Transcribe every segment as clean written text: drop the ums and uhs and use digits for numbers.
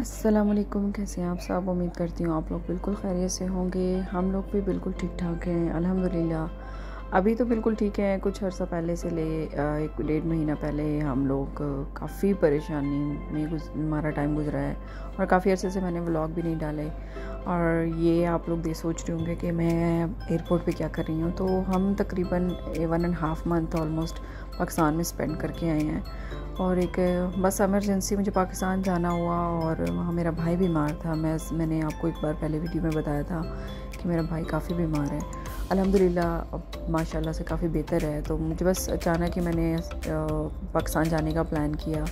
अस्सलामुअलैकुम, कैसे हैं आप सब। उम्मीद करती हूँ आप लोग बिल्कुल खैरियत से होंगे। हम लोग भी बिल्कुल ठीक ठाक हैं अल्हम्दुलिल्लाह। अभी तो बिल्कुल ठीक है। कुछ अर्सा पहले से ले 1-1.5 महीना पहले हम लोग काफ़ी परेशानी में हमारा टाइम गुजरा है और काफ़ी अरसे से मैंने व्लॉग भी नहीं डाले। और ये आप लोग सोच रहे होंगे कि मैं एयरपोर्ट पे क्या कर रही हूँ। तो हम तकरीबन 1.5 मंथ ऑलमोस्ट पाकिस्तान में स्पेंड करके आए हैं और एक बस इमरजेंसी मुझे पाकिस्तान जाना हुआ और वहाँ मेरा भाई बीमार था। मैंने आपको एक बार पहले वीडियो में बताया था कि मेरा भाई काफ़ी बीमार है। अल्हम्दुलिल्लाह अब माशाल्लाह से काफ़ी बेहतर है। तो मुझे बस अचानक ही मैंने पाकिस्तान जाने का प्लान किया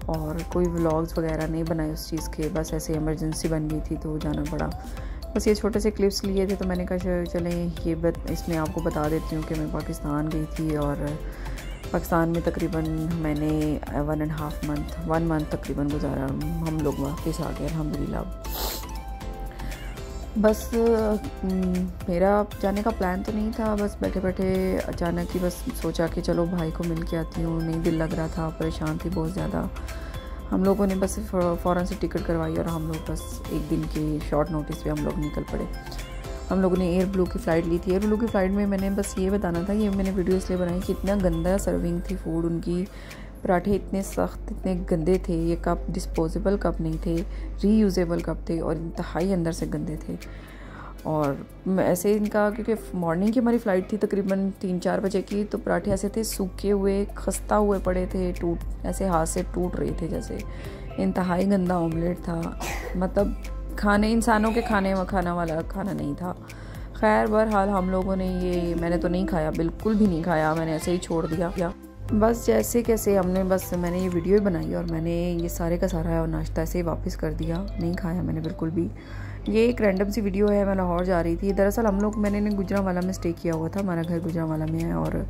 और कोई व्लॉग्स वगैरह नहीं बनाए उस चीज़ के। बस ऐसे इमरजेंसी बन गई थी तो जाना पड़ा। बस ये छोटे से क्लिप्स लिए थे तो मैंने कहा चलें इसमें आपको बता देती हूँ कि मैं पाकिस्तान गई थी और पाकिस्तान में तकरीबन मैंने 1 मंथ तकरीबन गुजारा। हम लोग वापस आ गए अल्हम्दुलिल्लाह। बस मेरा जाने का प्लान तो नहीं था। बस बैठे बैठे अचानक ही बस सोचा कि चलो भाई को मिल के आती हूँ। नहीं दिल लग रहा था, परेशान थी बहुत ज़्यादा। हम लोगों ने बस फ़ौरन से टिकट करवाई और हम लोग बस एक दिन के शॉर्ट नोटिस पे हम लोग निकल पड़े। हम लोगों ने एयर ब्लू की फ़्लाइट ली थी। एयर ब्लू की फ़्लाइट में मैंने बस ये बताना था, ये मैंने वीडियो इसलिए बनाई कि इतना गंदा सर्विंग थी फूड उनकी। पराठे इतने सख्त, इतने गंदे थे। ये कप डिस्पोजेबल कप नहीं थे, रीयूजेबल कप थे और इंतहाई अंदर से गंदे थे। और ऐसे इनका क्योंकि मॉर्निंग की हमारी फ़्लाइट थी तकरीबन 3-4 बजे की, तो पराठे ऐसे थे सूखे हुए, खस्ता हुए पड़े थे, ऐसे हाथ से टूट रहे थे जैसे। इंतहाई गंदा ऑमलेट था, मतलब इंसानों के खाना वाला खाना नहीं था। खैर बहरहाल हम लोगों ने मैंने तो नहीं खाया, बिल्कुल भी नहीं खाया, मैंने ऐसे ही छोड़ दिया। बस जैसे कैसे मैंने ये वीडियो बनाई और मैंने ये सारे का सारा नाश्ता ऐसे ही वापस कर दिया। नहीं खाया मैंने बिल्कुल भी। ये एक रैंडम सी वीडियो है। मैं लाहौर जा रही थी। दरअसल मैंने गुजरांवाला में स्टे किया हुआ था। हमारा घर गुजरांवाला में है और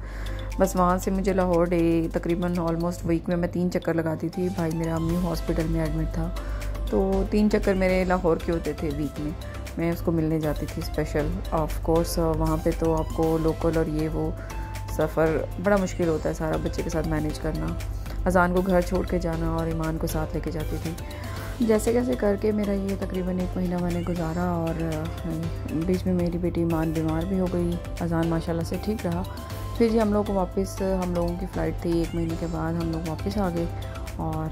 बस वहाँ से मुझे लाहौर तकरीबन ऑलमोस्ट वीक में मैं 3 चक्कर लगाती थी। भाई मेरा अम्मी हॉस्पिटल में एडमिट था तो 3 चक्कर मेरे लाहौर के होते थे वीक में। मैं उसको मिलने जाती थी स्पेशल। ऑफ कोर्स वहाँ पे तो आपको लोकल और ये वो सफ़र बड़ा मुश्किल होता है, सारा बच्चे के साथ मैनेज करना। अजान को घर छोड़ के जाना और ईमान को साथ लेके जाती थी। जैसे कैसे करके मेरा ये तकरीबन 1 महीना मैंने गुजारा और बीच में मेरी बेटी ईमान बीमार भी हो गई। अजान माशाल्लाह से ठीक रहा। फिर जी हम लोगों की फ़्लाइट थी 1 महीने के बाद हम लोग वापस आ गए और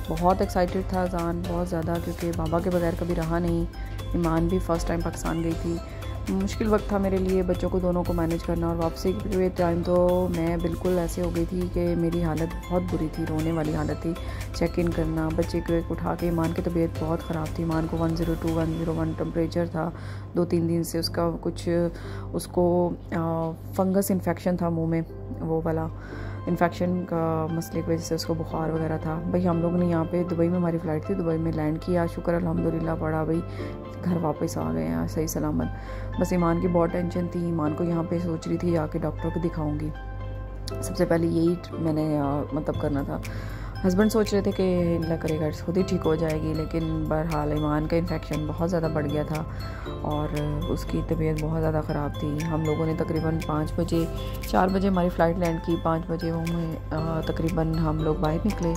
बहुत एक्साइटेड था अजान, बहुत ज़्यादा, क्योंकि बाबा के बगैर कभी रहा नहीं। ईमान भी फ़र्स्ट टाइम पाकिस्तान गई थी। मुश्किल वक्त था मेरे लिए बच्चों को दोनों को मैनेज करना। और वापसी के टाइम तो मैं बिल्कुल ऐसे हो गई थी कि मेरी हालत बहुत बुरी थी, रोने वाली हालत थी। चेक इन करना, बच्चे को उठा के, ईमान की तबीयत बहुत ख़राब थी। ईमान को 102-101 टेम्परेचर था 2-3 दिन से। उसको फंगस इन्फेक्शन था मुंह में, वो वाला इन्फेक्शन का मसले की वजह से उसको बुखार वगैरह था। भाई हम लोग ने यहाँ पे दुबई में हमारी फ़्लाइट थी, दुबई में लैंड किया, शुक्र अल्हम्दुलिल्लाह पड़ा, भाई घर वापस आ गए हैं सही सलामत। बस ईमान की बहुत टेंशन थी। ईमान को यहाँ पे सोच रही थी आके डॉक्टर को दिखाऊंगी। सबसे पहले यही मैंने मतलब करना था। हस्बैंड सोच रहे थे कि अल्लाह करेगा खुद ही ठीक हो जाएगी, लेकिन बहरहाल ईमान का इन्फेक्शन बहुत ज़्यादा बढ़ गया था और उसकी तबीयत बहुत ज़्यादा ख़राब थी। हम लोगों ने तकरीबन 4 बजे हमारी फ़्लाइट लैंड की। 5 बजे में तकरीबन हम लोग बाहर निकले।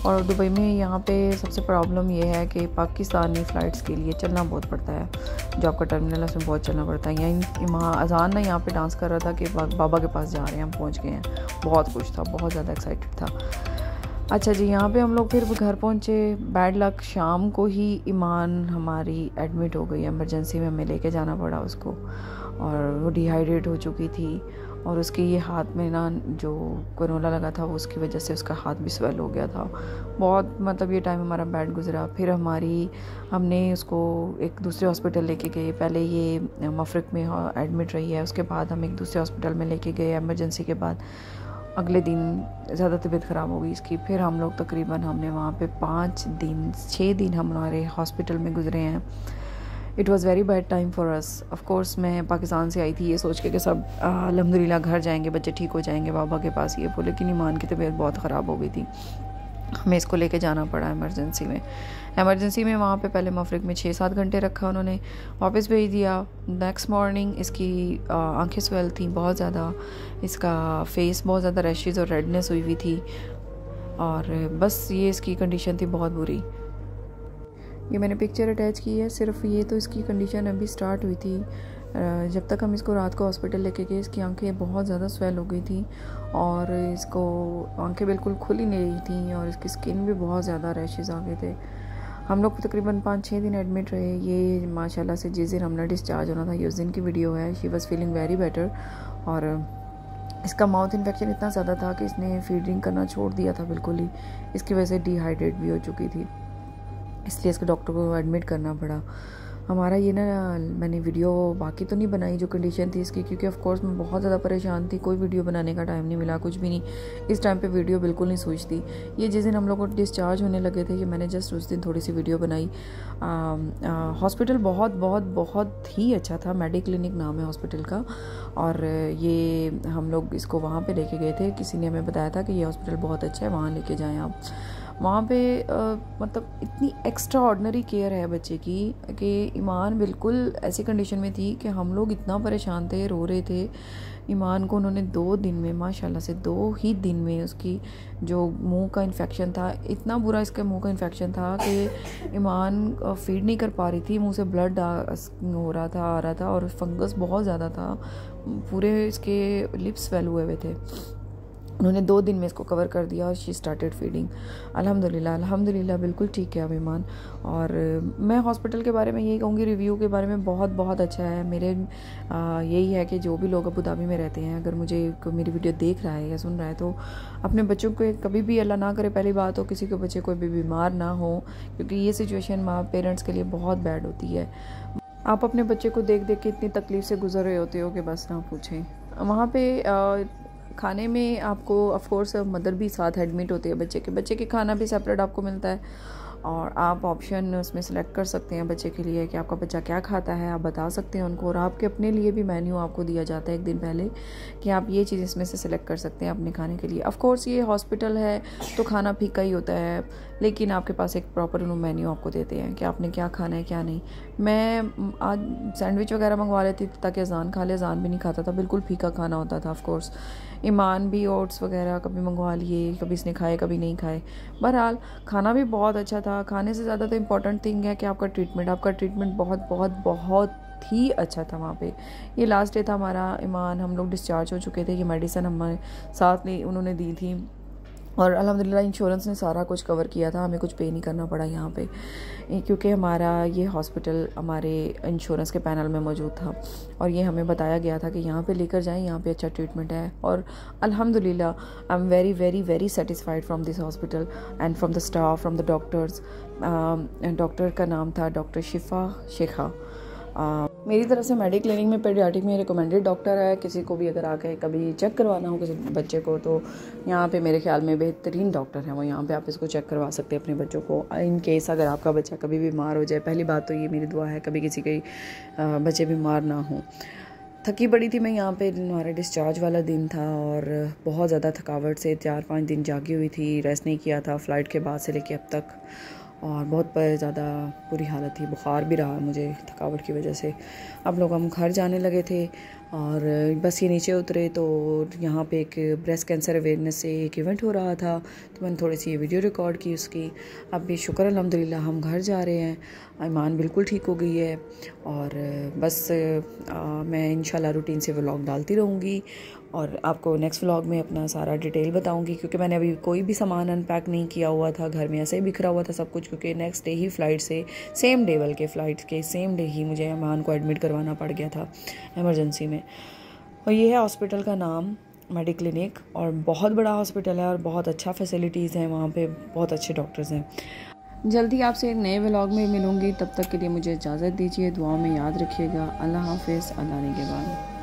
और दुबई में यहाँ पे सबसे प्रॉब्लम ये है कि पाकिस्तानी फ़्लाइट्स के लिए चलना बहुत पड़ता है। जो आपका टर्मिनल है उसमें बहुत चलना पड़ता है। अजान ना यहाँ पे डांस कर रहा था कि बाबा के पास जा रहे हैं, हम पहुँच गए हैं। बहुत खुश था, बहुत ज़्यादा एक्साइटेड था। अच्छा जी, यहाँ पे हम लोग फिर घर पहुँचे। बैड लक, शाम को ही ईमान हमारी एडमिट हो गई इमरजेंसी में। हमें लेके जाना पड़ा उसको और वो डिहाइड्रेट हो चुकी थी और उसके ये हाथ में ना जो कोरोना लगा था वो उसकी वजह से उसका हाथ भी स्वेल हो गया था बहुत। मतलब ये टाइम हमारा बैड गुजरा। फिर हमने उसको एक दूसरे हॉस्पिटल लेके गए। पहले ये मफरक में एडमिट रही है, उसके बाद हम एक दूसरे हॉस्पिटल में लेके गए इमरजेंसी के बाद। अगले दिन ज़्यादा तबीयत ख़राब हो गई इसकी। फिर हम लोग तकरीबन हमने वहाँ पे 6 दिन हमारे हॉस्पिटल में गुजरे हैं। It was very bad time for us. Of course मैं पाकिस्तान से आई थी ये सोच के कि सब अल्हम्दुलिल्लाह घर जाएंगे, बच्चे ठीक हो जाएंगे बाबा के पास, ये बोले। लेकिन ईमान की तबीयत बहुत ख़राब हो गई थी, हमें इसको लेके जाना पड़ा इमरजेंसी में। वहाँ पे पहले मफरक में 6-7 घंटे रखा उन्होंने, वापस भेज दिया। नेक्स्ट मॉर्निंग इसकी आंखें स्वेल थी बहुत ज़्यादा, इसका फेस बहुत ज़्यादा रैशेज़ और रेडनेस हुई थी और बस ये इसकी कंडीशन थी बहुत बुरी। ये मैंने पिक्चर अटैच की है। सिर्फ ये तो इसकी कंडीशन अभी स्टार्ट हुई थी, जब तक हम इसको रात को हॉस्पिटल लेके गए इसकी आंखें बहुत ज़्यादा स्वेल हो गई थी और इसको आंखें बिल्कुल खुल ही नहीं रही थी और इसकी स्किन भी बहुत ज़्यादा रैशेज़ आ गए थे। हम लोग तकरीबन 5-6 दिन एडमिट रहे। ये माशाल्लाह से जिस दिन हमने डिस्चार्ज होना था ये उस दिन की वीडियो है। She was feeling very better और इसका माउथ इन्फेक्शन इतना ज़्यादा था कि इसने फीडिंग करना छोड़ दिया था बिल्कुल ही। इसकी वजह से डिहाइड्रेट भी हो चुकी थी, इसलिए इसके डॉक्टर को एडमिट करना पड़ा हमारा। ये ना मैंने वीडियो बाकी तो नहीं बनाई जो कंडीशन थी इसकी, क्योंकि ऑफ कोर्स मैं बहुत ज़्यादा परेशान थी, कोई वीडियो बनाने का टाइम नहीं मिला, कुछ भी नहीं। इस टाइम पे वीडियो बिल्कुल नहीं सोचती। ये जिस दिन हम लोग को डिस्चार्ज होने लगे थे कि मैंने जस्ट उस दिन थोड़ी सी वीडियो बनाई। हॉस्पिटल बहुत बहुत बहुत ही अच्छा था, मेडी क्लिनिक नाम है हॉस्पिटल का। और ये हम लोग इसको वहाँ पर लेके गए थे, किसी ने हमें बताया था कि ये हॉस्पिटल बहुत अच्छा है, वहाँ लेके जाएँ आप। वहाँ पे मतलब इतनी एक्स्ट्रा ऑर्डनरी केयर है बच्चे की कि ईमान बिल्कुल ऐसी कंडीशन में थी कि हम लोग इतना परेशान थे, रो रहे थे। ईमान को उन्होंने 2 दिन में माशाल्लाह से 2 ही दिन में उसकी जो मुंह का इन्फेक्शन था, इतना बुरा इसके मुंह का इन्फेक्शन था कि ईमान फीड नहीं कर पा रही थी, मुंह से ब्लड हो रहा था, आ रहा था और फंगस बहुत ज़्यादा था, पूरे इसके लिप्स स्वेल हुए हुए थे। उन्होंने 2 दिन में इसको कवर कर दिया और शी स्टार्टेड फीडिंग। अल्हम्दुलिल्लाह बिल्कुल ठीक है अब ईमान। और मैं हॉस्पिटल के बारे में यही कहूँगी, रिव्यू के बारे में बहुत बहुत अच्छा है। मेरे यही है कि जो भी लोग अबू धाबी में रहते हैं, अगर मेरी वीडियो देख रहा है या सुन रहा है तो अपने बच्चों को कभी भी अल्लाह ना करे पहली बात तो किसी के बच्चे कोई भी बीमार ना हो, क्योंकि ये सिचुएशन माँ पेरेंट्स के लिए बहुत बैड होती है। आप अपने बच्चे को देख देख के इतनी तकलीफ़ से गुजर रहे होते हो कि बस ना पूछें। वहाँ पे खाने में आपको ऑफ कोर्स मदर भी साथ एडमिट होती है बच्चे के खाना भी सेपरेट आपको मिलता है और आप ऑप्शन उसमें सेलेक्ट कर सकते हैं बच्चे के लिए कि आपका बच्चा क्या खाता है, आप बता सकते हैं उनको। और आपके अपने लिए भी मेन्यू आपको दिया जाता है 1 दिन पहले कि आप ये चीज़ इसमें से सिलेक्ट कर सकते हैं अपने खाने के लिए। ऑफ कोर्स ये हॉस्पिटल है तो खाना फीका ही होता है, लेकिन आपके पास एक प्रॉपर मेन्यू आपको देते हैं कि आपने क्या खाना है क्या नहीं। मैं आज सैंडविच वगैरह मंगवा लेती थी ताकि अजान खा ले, अजान भी नहीं खाता था, बिल्कुल फीका खाना होता था। ऑफ कोर्स ईमान भी ओट्स वगैरह कभी मंगवा लिए, कभी इसने खाए कभी नहीं खाए। बहरहाल खाना भी बहुत अच्छा था। खाने से ज़्यादा तो इम्पॉर्टेंट थिंग है कि आपका ट्रीटमेंट बहुत बहुत बहुत ही अच्छा था वहाँ पे। ये लास्ट डे था हमारा, ईमान हम लोग डिस्चार्ज हो चुके थे। ये मेडिसिन हमारे साथ में उन्होंने दी थी और अल्हम्दुलिल्लाह इंश्योरेंस ने सारा कुछ कवर किया था, हमें कुछ पे नहीं करना पड़ा यहाँ पे, क्योंकि हमारा ये हॉस्पिटल हमारे इंश्योरेंस के पैनल में मौजूद था और ये हमें बताया गया था कि यहाँ पे लेकर जाएं, यहाँ पे अच्छा ट्रीटमेंट है। और अल्हम्दुलिल्लाह I am very very very satisfied from this hospital and from the staff, from the doctors. Doctor का नाम था डॉक्टर शिफा शेखा। मेरी तरफ से मेडी क्लिनिक में पेडियाट्रिक में रिकमेंडेड डॉक्टर है। किसी को भी अगर आके कभी चेक करवाना हो किसी बच्चे को तो यहाँ पे मेरे ख्याल में बेहतरीन डॉक्टर है वो, यहाँ पे आप इसको चेक करवा सकते हैं अपने बच्चों को। इन केस अगर आपका बच्चा कभी बीमार हो जाए, पहली बात तो ये मेरी दुआ है कभी किसी के बच्चे बीमार ना हो। थकी बड़ी थी मैं यहाँ पे, हमारा डिस्चार्ज वाला दिन था और बहुत ज़्यादा थकावट से 4-5 दिन जागी हुई थी, रेस्ट नहीं किया था फ़्लाइट के बाद से लेके अब तक, और बहुत ज़्यादा बुरी हालत थी, बुखार भी रहा मुझे थकावट की वजह से। अब लोग हम घर जाने लगे थे और बस ये नीचे उतरे तो यहाँ पे एक ब्रेस्ट कैंसर अवेयरनेस से एक इवेंट हो रहा था, तो मैंने थोड़ी सी ये वीडियो रिकॉर्ड की उसकी। अब भी शुक्र अल्हम्दुलिल्लाह हम घर जा रहे हैं, ईमान बिल्कुल ठीक हो गई है और बस मैं इंशाल्लाह रूटीन से व्लॉग डालती रहूँगी और आपको नेक्स्ट व्लॉग में अपना सारा डिटेल बताऊंगी, क्योंकि मैंने अभी कोई भी सामान अनपैक नहीं किया हुआ था, घर में ऐसे ही बिखरा हुआ था सब कुछ, क्योंकि नेक्स्ट डे ही फ़्लाइट से सेम डे, बल्कि फ़्लाइट के सेम डे ही मुझे ईमान को एडमिट करवाना पड़ गया था इमरजेंसी में। और ये है हॉस्पिटल का नाम मेडी क्लिनिक, और बहुत बड़ा हॉस्पिटल है और बहुत अच्छा फैसिलिटीज़ हैं वहाँ पे, बहुत अच्छे डॉक्टर्स हैं। जल्दी आपसे एक नए व्लॉग में मिलूँगी, तब तक के लिए मुझे इजाज़त दीजिए। दुआ में याद रखिएगा। अल्लाह हाफ़िज़। अल्लाह ने के बाद।